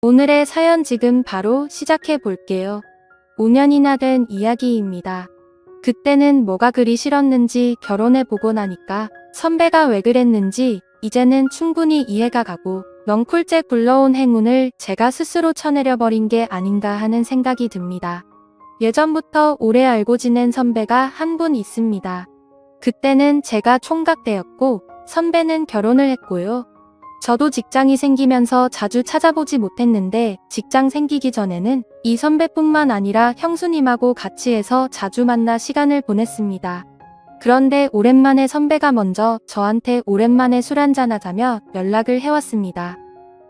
오늘의 사연 지금 바로 시작해 볼게요. 5년이나 된 이야기입니다. 그때는 뭐가 그리 싫었는지 결혼해 보고 나니까 선배가 왜 그랬는지 이제는 충분히 이해가 가고 넝쿨째 굴러온 행운을 제가 스스로 쳐내려 버린 게 아닌가 하는 생각이 듭니다. 예전부터 오래 알고 지낸 선배가 한 분 있습니다. 그때는 제가 총각 때였고 선배는 결혼을 했고요. 저도 직장이 생기면서 자주 찾아보지 못했는데 직장 생기기 전에는 이 선배뿐만 아니라 형수님하고 같이 해서 자주 만나 시간을 보냈습니다. 그런데 오랜만에 선배가 먼저 저한테 오랜만에 술 한잔 하자며 연락을 해왔습니다.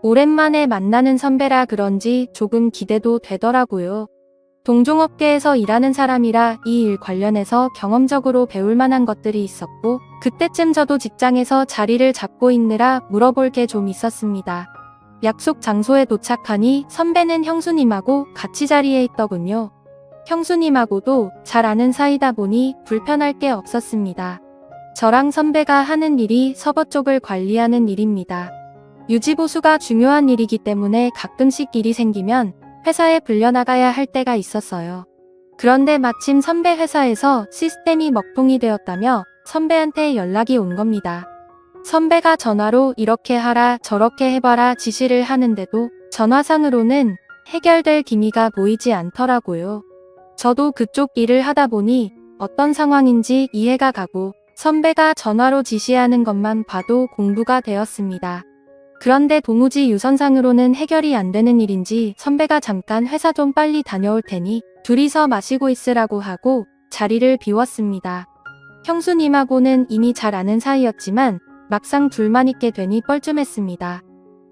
오랜만에 만나는 선배라 그런지 조금 기대도 되더라고요. 동종업계에서 일하는 사람이라 이 일 관련해서 경험적으로 배울 만한 것들이 있었고 그때쯤 저도 직장에서 자리를 잡고 있느라 물어볼 게 좀 있었습니다. 약속 장소에 도착하니 선배는 형수님하고 같이 자리에 있더군요. 형수님하고도 잘 아는 사이다 보니 불편할 게 없었습니다. 저랑 선배가 하는 일이 서버 쪽을 관리하는 일입니다. 유지보수가 중요한 일이기 때문에 가끔씩 일이 생기면 회사에 불려나가야 할 때가 있었어요. 그런데 마침 선배 회사에서 시스템이 먹통이 되었다며 선배한테 연락이 온 겁니다. 선배가 전화로 이렇게 하라 저렇게 해봐라 지시를 하는데도 전화상으로는 해결될 기미가 보이지 않더라고요. 저도 그쪽 일을 하다 보니 어떤 상황인지 이해가 가고 선배가 전화로 지시하는 것만 봐도 공부가 되었습니다. 그런데 도무지 유선상으로는 해결이 안 되는 일인지 선배가 잠깐 회사 좀 빨리 다녀올 테니 둘이서 마시고 있으라고 하고 자리를 비웠습니다. 형수님하고는 이미 잘 아는 사이였지만 막상 둘만 있게 되니 뻘쭘했습니다.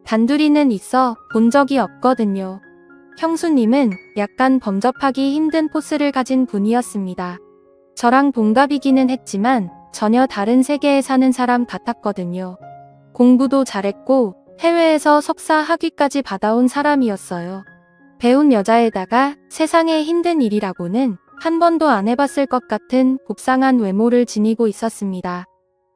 단둘이는 있어 본 적이 없거든요. 형수님은 약간 범접하기 힘든 포스를 가진 분이었습니다. 저랑 동갑이기는 했지만 전혀 다른 세계에 사는 사람 같았거든요. 공부도 잘했고 해외에서 석사 학위까지 받아온 사람이었어요. 배운 여자에다가 세상에 힘든 일이라고는 한 번도 안 해봤을 것 같은 곱상한 외모를 지니고 있었습니다.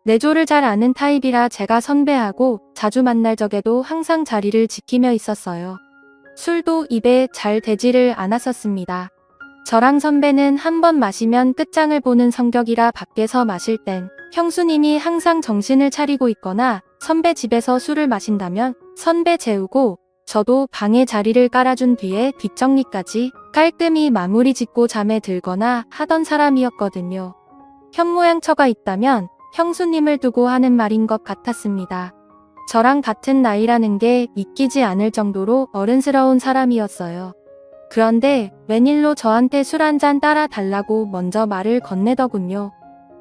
내조를 잘 아는 타입이라 제가 선배하고 자주 만날 적에도 항상 자리를 지키며 있었어요. 술도 입에 잘 대지를 않았었습니다. 저랑 선배는 한 번 마시면 끝장을 보는 성격이라 밖에서 마실 땐 형수님이 항상 정신을 차리고 있거나 선배 집에서 술을 마신다면 선배 재우고 저도 방에 자리를 깔아준 뒤에 뒷정리까지 깔끔히 마무리 짓고 잠에 들거나 하던 사람이었거든요. 현모양처가 있다면 형수님을 두고 하는 말인 것 같았습니다. 저랑 같은 나이라는 게 믿기지 않을 정도로 어른스러운 사람이었어요. 그런데 웬일로 저한테 술 한잔 따라 달라고 먼저 말을 건네더군요.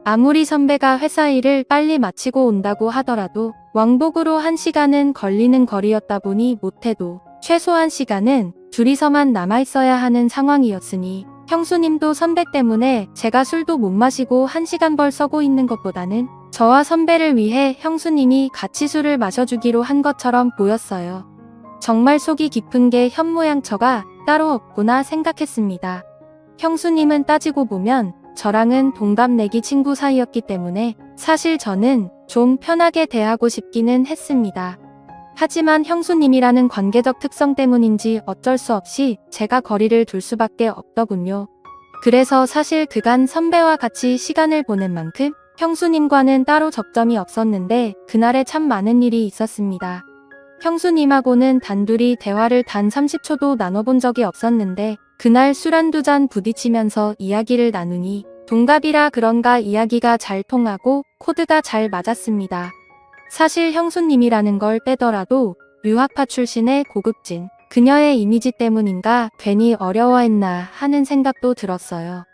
아무리 선배가 회사 일을 빨리 마치고 온다고 하더라도 왕복으로 1시간은 걸리는 거리였다 보니 못해도 최소 1시간은 둘이서만 남아있어야 하는 상황이었으니 형수님도 선배 때문에 제가 술도 못 마시고 1시간 벌 써고 있는 것보다는 저와 선배를 위해 형수님이 같이 술을 마셔주기로 한 것처럼 보였어요. 정말 속이 깊은 게 현모양처가 따로 없구나 생각했습니다. 형수님은 따지고 보면 저랑은 동갑내기 친구 사이였기 때문에 사실 저는 좀 편하게 대하고 싶기는 했습니다. 하지만 형수님이라는 관계적 특성 때문인지 어쩔 수 없이 제가 거리를 둘 수밖에 없더군요. 그래서 사실 그간 선배와 같이 시간을 보낸 만큼 형수님과는 따로 접점이 없었는데 그날에 참 많은 일이 있었습니다. 형수님하고는 단둘이 대화를 단 30초도 나눠본 적이 없었는데 그날 술 한두 잔 부딪히면서 이야기를 나누니 동갑이라 그런가 이야기가 잘 통하고 코드가 잘 맞았습니다. 사실 형수님이라는 걸 빼더라도 유학파 출신의 고급진 그녀의 이미지 때문인가 괜히 어려워했나 하는 생각도 들었어요.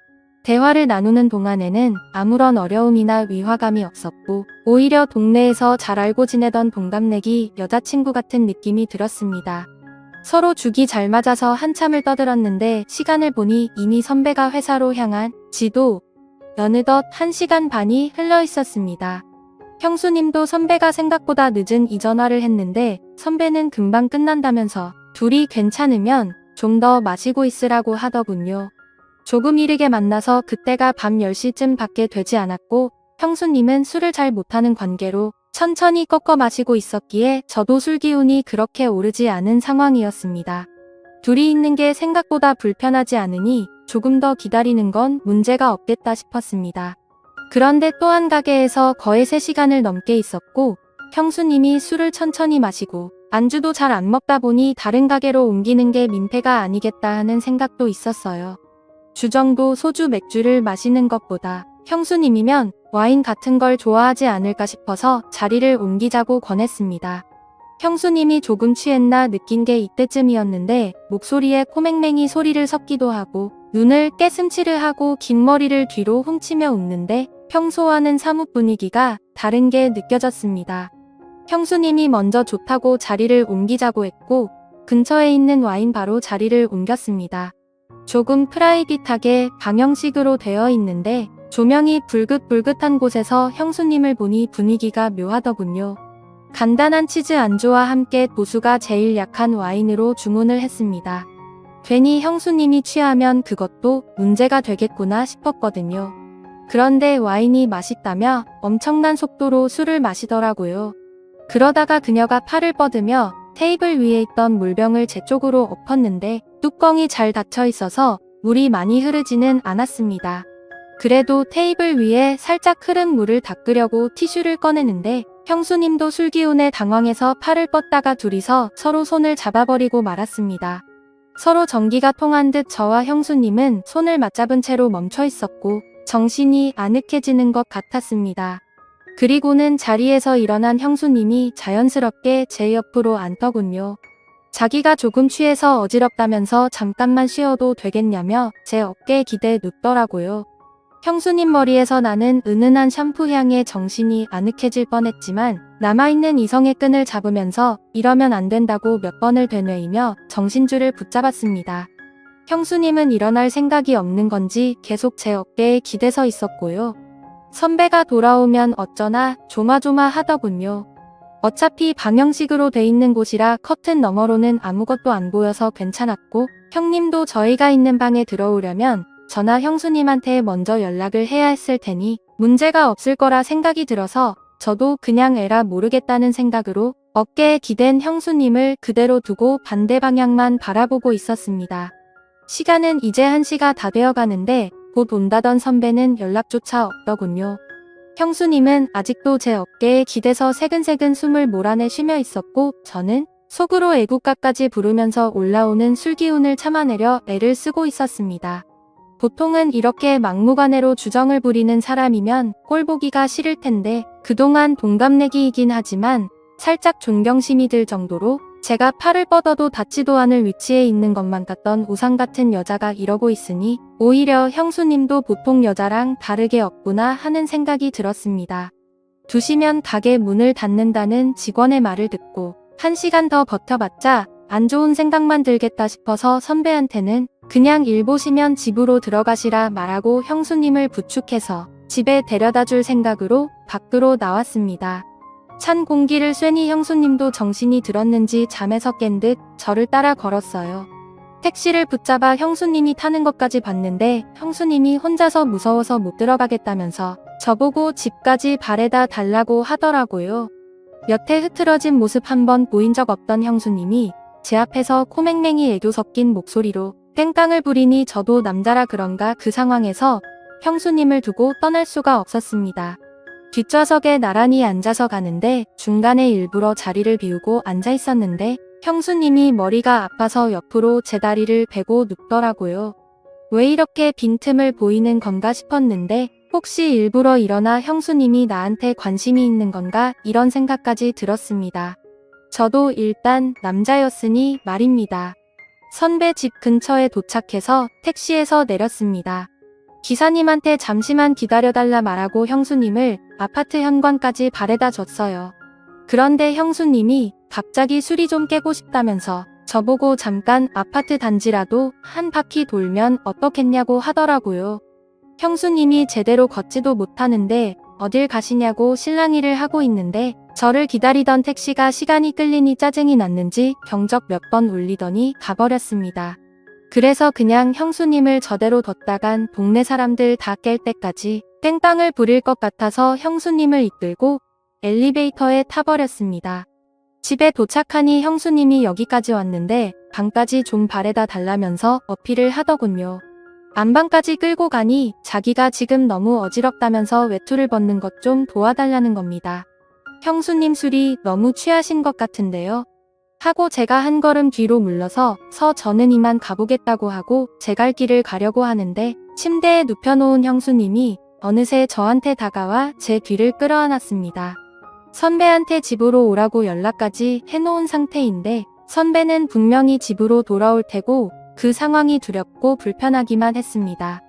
대화를 나누는 동안에는 아무런 어려움이나 위화감이 없었고 오히려 동네에서 잘 알고 지내던 동갑내기 여자친구 같은 느낌이 들었습니다. 서로 죽이 잘 맞아서 한참을 떠들었는데 시간을 보니 이미 선배가 회사로 향한 지도 어느덧 1시간 반이 흘러 있었습니다. 형수님도 선배가 생각보다 늦은 이 전화를 했는데 선배는 금방 끝난다면서 둘이 괜찮으면 좀 더 마시고 있으라고 하더군요. 조금 이르게 만나서 그때가 밤 10시쯤 밖에 되지 않았고 형수님은 술을 잘 못하는 관계로 천천히 꺾어 마시고 있었기에 저도 술 기운이 그렇게 오르지 않은 상황이었습니다. 둘이 있는 게 생각보다 불편하지 않으니 조금 더 기다리는 건 문제가 없겠다 싶었습니다. 그런데 또 한 가게에서 거의 3시간을 넘게 있었고 형수님이 술을 천천히 마시고 안주도 잘 안 먹다 보니 다른 가게로 옮기는 게 민폐가 아니겠다 하는 생각도 있었어요. 주정도 소주 맥주를 마시는 것보다 형수님이면 와인 같은 걸 좋아하지 않을까 싶어서 자리를 옮기자고 권했습니다. 형수님이 조금 취했나 느낀 게 이때쯤이었는데 목소리에 코맹맹이 소리를 섞기도 하고 눈을 깨슴치르하고 긴 머리를 뒤로 훔치며 웃는데 평소와는 사뭇 분위기가 다른 게 느껴졌습니다. 형수님이 먼저 좋다고 자리를 옮기자고 했고 근처에 있는 와인 바로 자리를 옮겼습니다. 조금 프라이빗하게 방형식으로 되어 있는데 조명이 불긋불긋한 곳에서 형수님을 보니 분위기가 묘하더군요. 간단한 치즈 안주와 함께 도수가 제일 약한 와인으로 주문을 했습니다. 괜히 형수님이 취하면 그것도 문제가 되겠구나 싶었거든요. 그런데 와인이 맛있다며 엄청난 속도로 술을 마시더라고요. 그러다가 그녀가 팔을 뻗으며 테이블 위에 있던 물병을 제 쪽으로 엎었는데 뚜껑이 잘 닫혀 있어서 물이 많이 흐르지는 않았습니다. 그래도 테이블 위에 살짝 흐른 물을 닦으려고 티슈를 꺼내는데 형수님도 술기운에 당황해서 팔을 뻗다가 둘이서 서로 손을 잡아버리고 말았습니다. 서로 전기가 통한 듯 저와 형수님은 손을 맞잡은 채로 멈춰 있었고 정신이 아늑해지는 것 같았습니다. 그리고는 자리에서 일어난 형수님이 자연스럽게 제 옆으로 앉더군요. 자기가 조금 취해서 어지럽다면서 잠깐만 쉬어도 되겠냐며 제 어깨에 기대 눕더라고요. 형수님 머리에서 나는 은은한 샴푸 향에 정신이 아늑해질 뻔했지만 남아있는 이성의 끈을 잡으면서 이러면 안 된다고 몇 번을 되뇌이며 정신줄을 붙잡았습니다. 형수님은 일어날 생각이 없는 건지 계속 제 어깨에 기대서 있었고요. 선배가 돌아오면 어쩌나 조마조마하더군요. 어차피 방형식으로 돼 있는 곳이라 커튼 너머로는 아무것도 안 보여서 괜찮았고 형님도 저희가 있는 방에 들어오려면 저나 형수님한테 먼저 연락을 해야 했을 테니 문제가 없을 거라 생각이 들어서 저도 그냥 에라 모르겠다는 생각으로 어깨에 기댄 형수님을 그대로 두고 반대 방향만 바라보고 있었습니다. 시간은 이제 1시가 다 되어 가는데 곧 온다던 선배는 연락조차 없더군요. 형수님은 아직도 제 어깨에 기대서 새근새근 숨을 몰아내 쉬며 있었고 저는 속으로 애국가까지 부르면서 올라오는 술기운을 참아내려 애를 쓰고 있었습니다. 보통은 이렇게 막무가내로 주정을 부리는 사람이면 꼴보기가 싫을 텐데 그동안 동갑내기이긴 하지만 살짝 존경심이 들 정도로 제가 팔을 뻗어도 닿지도 않을 위치에 있는 것만 같던 우상 같은 여자가 이러고 있으니 오히려 형수님도 보통 여자랑 다르게 없구나 하는 생각이 들었습니다. 2시면 가게 문을 닫는다는 직원의 말을 듣고 1시간 더 버텨봤자 안 좋은 생각만 들겠다 싶어서 선배한테는 그냥 일 보시면 집으로 들어가시라 말하고 형수님을 부축해서 집에 데려다 줄 생각으로 밖으로 나왔습니다. 찬 공기를 쐬니 형수님도 정신이 들었는지 잠에서 깬 듯 저를 따라 걸었어요. 택시를 붙잡아 형수님이 타는 것까지 봤는데 형수님이 혼자서 무서워서 못 들어가겠다면서 저보고 집까지 바래다 달라고 하더라고요. 여태 흐트러진 모습 한번 보인 적 없던 형수님이 제 앞에서 코맹맹이 애교 섞인 목소리로 땡깡을 부리니 저도 남자라 그런가 그 상황에서 형수님을 두고 떠날 수가 없었습니다. 뒷좌석에 나란히 앉아서 가는데 중간에 일부러 자리를 비우고 앉아 있었는데 형수님이 머리가 아파서 옆으로 제 다리를 베고 눕더라고요. 왜 이렇게 빈틈을 보이는 건가 싶었는데 혹시 일부러 일어나 형수님이 나한테 관심이 있는 건가 이런 생각까지 들었습니다. 저도 일단 남자였으니 말입니다. 선배 집 근처에 도착해서 택시에서 내렸습니다. 기사님한테 잠시만 기다려달라 말하고 형수님을 아파트 현관까지 바래다 줬어요. 그런데 형수님이 갑자기 술이 좀 깨고 싶다면서 저보고 잠깐 아파트 단지라도 한 바퀴 돌면 어떻겠냐고 하더라고요. 형수님이 제대로 걷지도 못하는데 어딜 가시냐고 실랑이를 하고 있는데 저를 기다리던 택시가 시간이 끌리니 짜증이 났는지 경적 몇 번 울리더니 가버렸습니다. 그래서 그냥 형수님을 저대로 뒀다간 동네 사람들 다 깰 때까지 땡깡을 부릴 것 같아서 형수님을 이끌고 엘리베이터에 타버렸습니다. 집에 도착하니 형수님이 여기까지 왔는데 방까지 좀 바래다 달라면서 어필을 하더군요. 안방까지 끌고 가니 자기가 지금 너무 어지럽다면서 외투를 벗는 것 좀 도와달라는 겁니다. 형수님 술이 너무 취하신 것 같은데요. 하고 제가 한 걸음 뒤로 물러서 저는 이만 가보겠다고 하고 제 갈 길을 가려고 하는데 침대에 눕혀놓은 형수님이 어느새 저한테 다가와 제 뒤를 끌어안았습니다. 선배한테 집으로 오라고 연락까지 해놓은 상태인데 선배는 분명히 집으로 돌아올 테고 그 상황이 두렵고 불편하기만 했습니다.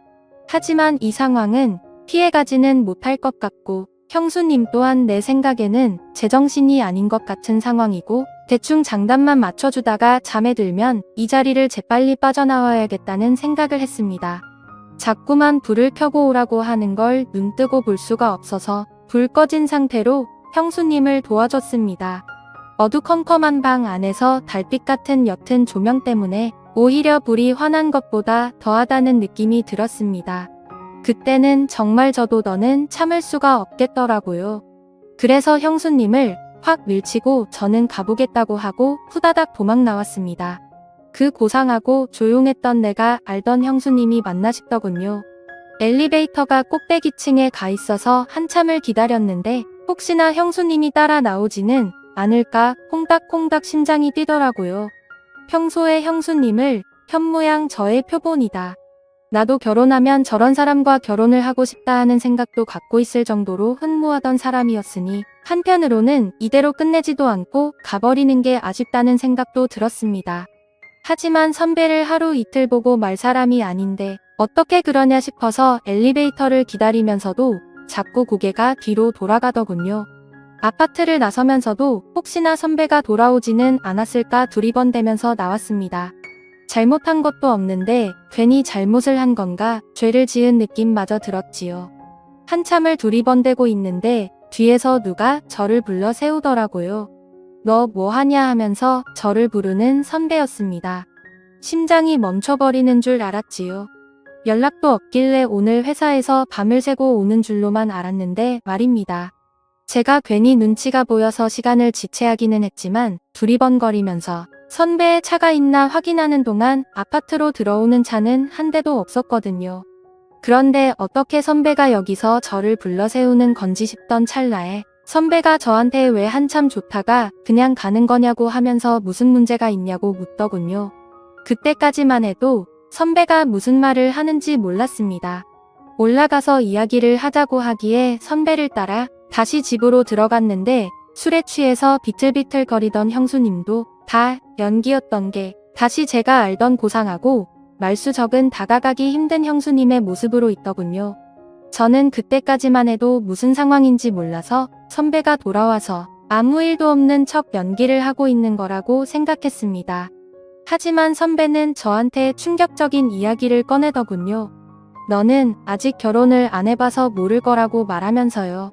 하지만 이 상황은 피해가지는 못할 것 같고 형수님 또한 내 생각에는 제정신이 아닌 것 같은 상황이고 대충 장단만 맞춰주다가 잠에 들면 이 자리를 재빨리 빠져나와야겠다는 생각을 했습니다. 자꾸만 불을 켜고 오라고 하는 걸 눈뜨고 볼 수가 없어서 불 꺼진 상태로 형수님을 도와줬습니다. 어두컴컴한 방 안에서 달빛 같은 옅은 조명 때문에 오히려 불이 환한 것보다 더하다는 느낌이 들었습니다. 그때는 정말 저도 더는 참을 수가 없겠더라고요. 그래서 형수님을 확 밀치고 저는 가보겠다고 하고 후다닥 도망 나왔습니다. 그 고상하고 조용했던 내가 알던 형수님이 맞나 싶더군요. 엘리베이터가 꼭대기층에 가 있어서 한참을 기다렸는데 혹시나 형수님이 따라 나오지는 않을까 콩닥콩닥 심장이 뛰더라고요. 평소에 형수님을 현모양 저의 표본이다. 나도 결혼하면 저런 사람과 결혼을 하고 싶다 하는 생각도 갖고 있을 정도로 흠모하던 사람이었으니 한편으로는 이대로 끝내지도 않고 가버리는 게 아쉽다는 생각도 들었습니다. 하지만 선배를 하루 이틀 보고 말 사람이 아닌데 어떻게 그러냐 싶어서 엘리베이터를 기다리면서도 자꾸 고개가 뒤로 돌아가더군요. 아파트를 나서면서도 혹시나 선배가 돌아오지는 않았을까 두리번대면서 나왔습니다. 잘못한 것도 없는데 괜히 잘못을 한 건가 죄를 지은 느낌마저 들었지요. 한참을 두리번대고 있는데 뒤에서 누가 저를 불러 세우더라고요. 너 뭐하냐 하면서 저를 부르는 선배였습니다. 심장이 멈춰버리는 줄 알았지요. 연락도 없길래 오늘 회사에서 밤을 새고 오는 줄로만 알았는데 말입니다. 제가 괜히 눈치가 보여서 시간을 지체하기는 했지만 두리번거리면서 선배의 차가 있나 확인하는 동안 아파트로 들어오는 차는 한 대도 없었거든요. 그런데 어떻게 선배가 여기서 저를 불러 세우는 건지 싶던 찰나에 선배가 저한테 왜 한참 좋다가 그냥 가는 거냐고 하면서 무슨 문제가 있냐고 묻더군요. 그때까지만 해도 선배가 무슨 말을 하는지 몰랐습니다. 올라가서 이야기를 하자고 하기에 선배를 따라 다시 집으로 들어갔는데 술에 취해서 비틀비틀거리던 형수님도 다 연기였던 게 다시 제가 알던 고상하고 말수 적은 다가가기 힘든 형수님의 모습으로 있더군요. 저는 그때까지만 해도 무슨 상황인지 몰라서 선배가 돌아와서 아무 일도 없는 척 연기를 하고 있는 거라고 생각했습니다. 하지만 선배는 저한테 충격적인 이야기를 꺼내더군요. 너는 아직 결혼을 안 해봐서 모를 거라고 말하면서요.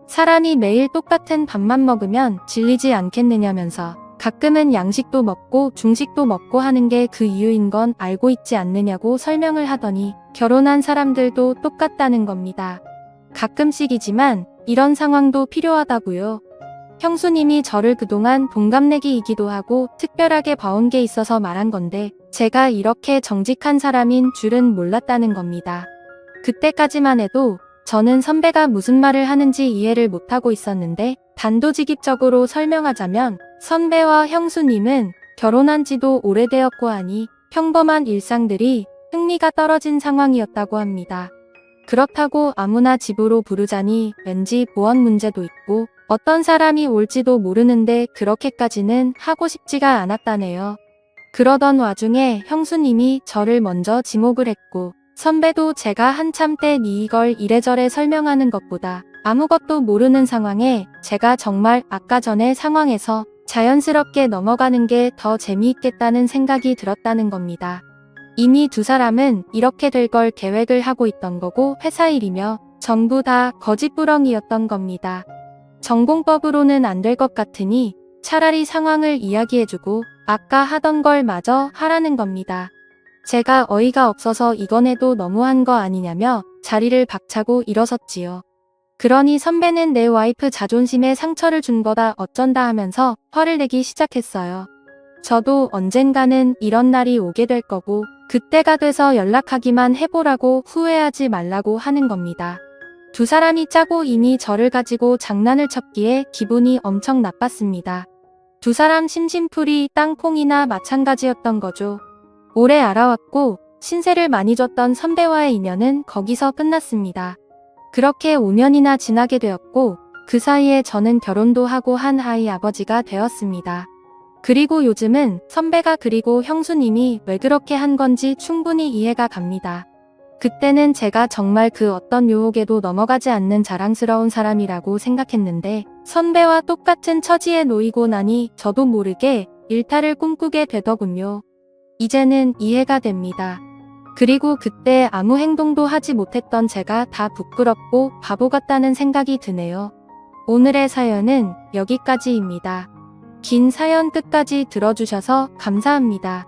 사람이 매일 똑같은 밥만 먹으면 질리지 않겠느냐면서 가끔은 양식도 먹고 중식도 먹고 하는 게 그 이유인 건 알고 있지 않느냐고 설명을 하더니 결혼한 사람들도 똑같다는 겁니다. 가끔씩이지만 이런 상황도 필요하다고요. 형수님이 저를 그동안 동갑내기이기도 하고 특별하게 봐온 게 있어서 말한 건데 제가 이렇게 정직한 사람인 줄은 몰랐다는 겁니다. 그때까지만 해도 저는 선배가 무슨 말을 하는지 이해를 못하고 있었는데 단도직입적으로 설명하자면 선배와 형수님은 결혼한 지도 오래되었고 하니 평범한 일상들이 흥미가 떨어진 상황이었다고 합니다. 그렇다고 아무나 집으로 부르자니 왠지 보안 문제도 있고 어떤 사람이 올지도 모르는데 그렇게까지는 하고 싶지가 않았다네요. 그러던 와중에 형수님이 저를 먼저 지목을 했고 선배도 제가 한참 때 이걸 이래저래 설명하는 것보다 아무것도 모르는 상황에 제가 정말 아까 전의 상황에서 자연스럽게 넘어가는 게 더 재미있겠다는 생각이 들었다는 겁니다. 이미 두 사람은 이렇게 될 걸 계획을 하고 있던 거고 회사 일이며 전부 다 거짓부렁이었던 겁니다. 전공법으로는 안 될 것 같으니 차라리 상황을 이야기해주고 아까 하던 걸 마저 하라는 겁니다. 제가 어이가 없어서 이건 해도 너무한 거 아니냐며 자리를 박차고 일어섰지요. 그러니 선배는 내 와이프 자존심에 상처를 준 거다 어쩐다 하면서 화를 내기 시작했어요. 저도 언젠가는 이런 날이 오게 될 거고 그때가 돼서 연락하기만 해보라고 후회하지 말라고 하는 겁니다. 두 사람이 짜고 이미 저를 가지고 장난을 쳤기에 기분이 엄청 나빴습니다. 두 사람 심심풀이 땅콩이나 마찬가지였던 거죠. 오래 알아왔고 신세를 많이 졌던 선배와의 인연은 거기서 끝났습니다. 그렇게 5년이나 지나게 되었고 그 사이에 저는 결혼도 하고 한 아이 아버지가 되었습니다. 그리고 요즘은 선배가 그리고 형수님이 왜 그렇게 한 건지 충분히 이해가 갑니다. 그때는 제가 정말 그 어떤 유혹에도 넘어가지 않는 자랑스러운 사람이라고 생각했는데 선배와 똑같은 처지에 놓이고 나니 저도 모르게 일탈을 꿈꾸게 되더군요. 이제는 이해가 됩니다. 그리고 그때 아무 행동도 하지 못했던 제가 다 부끄럽고 바보 같다는 생각이 드네요. 오늘의 사연은 여기까지입니다. 긴 사연 끝까지 들어주셔서 감사합니다.